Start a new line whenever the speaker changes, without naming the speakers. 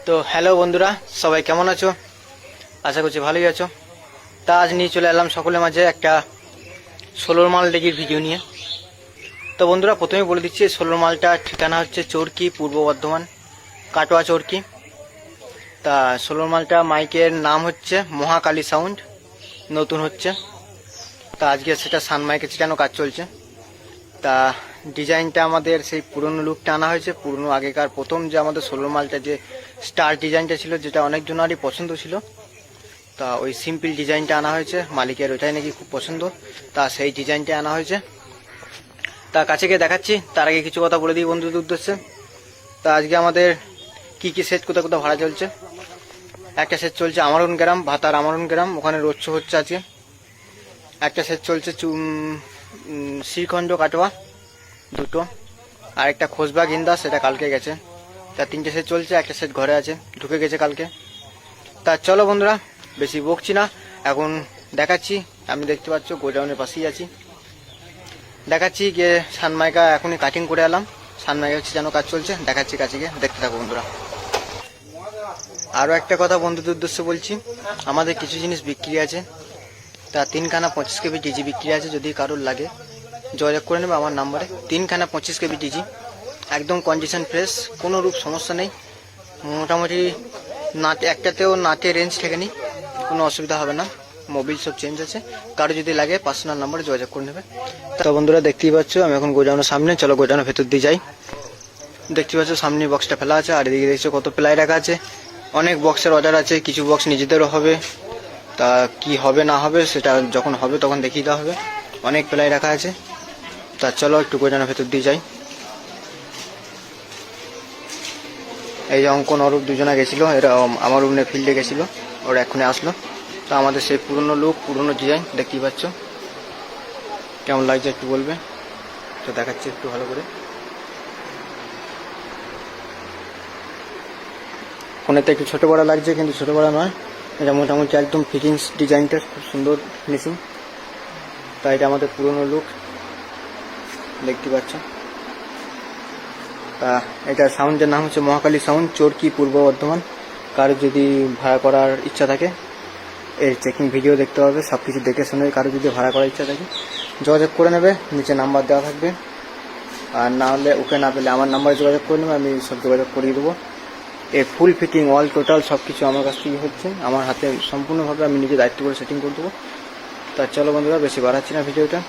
তো হ্যালো বন্ধুরা, সবাই কেমন আছো? আশা করছি ভালোই আছো। তা আজ নিয়ে চলে এলাম সকলের মাঝে একটা 16 মাল ডিগির ভিডিও নিয়ে। তো বন্ধুরা, প্রথমেই বলে দিচ্ছি 16 মালটা ঠিকানা হচ্ছে চরকি, পূর্ব বর্ধমান, কাটোয়া চরকি। তা 16 মালটা মাইকের নাম হচ্ছে মহাকালী সাউন্ড, নতুন হচ্ছে। তা আজকে সেটা সান মাইকে ছিটানো কাজ চলছে। তা ডিজাইনটা আমাদের সেই পুরনো লুকটা আনা হয়েছে, পুরনো আগেকার প্রথম যে আমাদের 16 মালটা যে স্টার ডিজাইনটা ছিল, যেটা অনেকজনেরই পছন্দ ছিল। তা ওই সিম্পল ডিজাইনটা আনা হয়েছে, মালিকের ওইটাই নাকি খুব পছন্দ, তা সেই ডিজাইনটা আনা হয়েছে। তা কাছে গিয়ে দেখাচ্ছি, তার আগে কিছু কথা বলে দিই বন্ধুদের উদ্দেশ্যে। তা আজকে আমাদের কি কি সেট কোথাও কোথাও ভাড়া চলছে। একটা সেট চলছে আমারন গ্রাম, ভাতার আমারন গ্রাম, ওখানে রোড শো হচ্ছে আজকে। একটা সেট চলছে শ্রীখণ্ড কাটোয়া, দুটো। আর একটা খোসবাগ ইন্দা, সেটা কালকে গেছে। তা 3টে সেট চলছে, একটা সেট ঘরে আছে, ঢুকে গেছে কালকে। তা চলো বন্ধুরা, বেশি বকছি না, এখন দেখাচ্ছি। আমি দেখতে পাচ্ছ গোডাউনের পাশেই আছি, দেখাচ্ছি যে সানমাইকা এখনই কাটিং করে এলাম। সানমাইকা হচ্ছে যেন কাজ চলছে, দেখাচ্ছি কাছে গিয়ে, দেখতে থাকো বন্ধুরা। আরও একটা কথা বন্ধুদের উদ্দেশ্যে বলছি, আমাদের কিছু জিনিস বিক্রি আছে। তা 3খানা 25 কেবি ডিজি বিক্রি আছে, যদি কারোর লাগে যোগাযোগ করে নেবে আমার নাম্বারে। 3খানা 25 কেবি ডিজি, একদম কন্ডিশন ফ্রেশ, কোনো রূপ সমস্যা নেই। মোটামুটি নাটে একটাতেও নাটে রেঞ্জ ঠেকেনি, কোনো অসুবিধা হবে না। মোবিল সব চেঞ্জ আছে, কারো যদি লাগে পার্সোনাল নাম্বারে যোগাযোগ করে নেবে। তো বন্ধুরা দেখতেই পাচ্ছ আমি এখন গোডাউনের সামনে, চলো গোডাউনের ভেতর দিয়ে যাই। দেখতে পাচ্ছ সামনে বক্সটা ফেলা আছে, আর এদিকে দেখছো কত প্লাই রাখা আছে। অনেক বক্সের অর্ডার আছে, কিছু বক্স নিজেদেরও হবে। তা কি হবে না হবে সেটা যখন হবে তখন দেখিয়ে দেওয়া হবে। অনেক প্লাই রাখা আছে। তা চলো একটু গোডাউনের ভেতর দিয়ে যাই। এই যে অঙ্কন অরূপ দুজনে গেছিলো, এরা আমার রুমে ফিল্ডে গেছিলো, ওরা এক্ষুনি আসলো। তো আমাদের সেই পুরনো লুক, পুরনো ডিজাইন দেখতেই পাচ্ছ, কেমন লাগছে একটু বলবে। তো দেখাচ্ছি একটু ভালো করে। ফোনেতে একটু ছোটো বড়া লাগছে, কিন্তু ছোটো বড়া নয়, এটা মোটামুটি একদম ফিটিংস, ডিজাইনটা খুব সুন্দর ফিনিশিং। তাই এটা আমাদের পুরনো লুক, দেখতে পাচ্ছ। তা এটা সাউন্ডের নাম হচ্ছে মহাকালী সাউন্ড, চরকি, পূর্ব বর্ধমান। কারো যদি ভাড়া করার ইচ্ছা থাকে, এর চেকিং ভিডিও দেখতে হবে, সব কিছু দেখে শুনে কারো যদি ভাড়া করার ইচ্ছা থাকে যোগাযোগ করে নেবে, নিচে নাম্বার দেওয়া থাকবে। আর না হলে ওকে না পেলে আমার নাম্বারে যোগাযোগ করে নেবে, আমি সব যোগাযোগ করিয়ে দেবো। এর ফুল ফিটিং অল টোটাল সব কিছু আমার কাছ থেকেই হচ্ছে, আমার হাতে সম্পূর্ণভাবে আমি নিজে দায়িত্ব করে সেটিং করে দেবো। তা চলো বন্ধুরা, বেশি বাড়াচ্ছি না ভিডিওটা।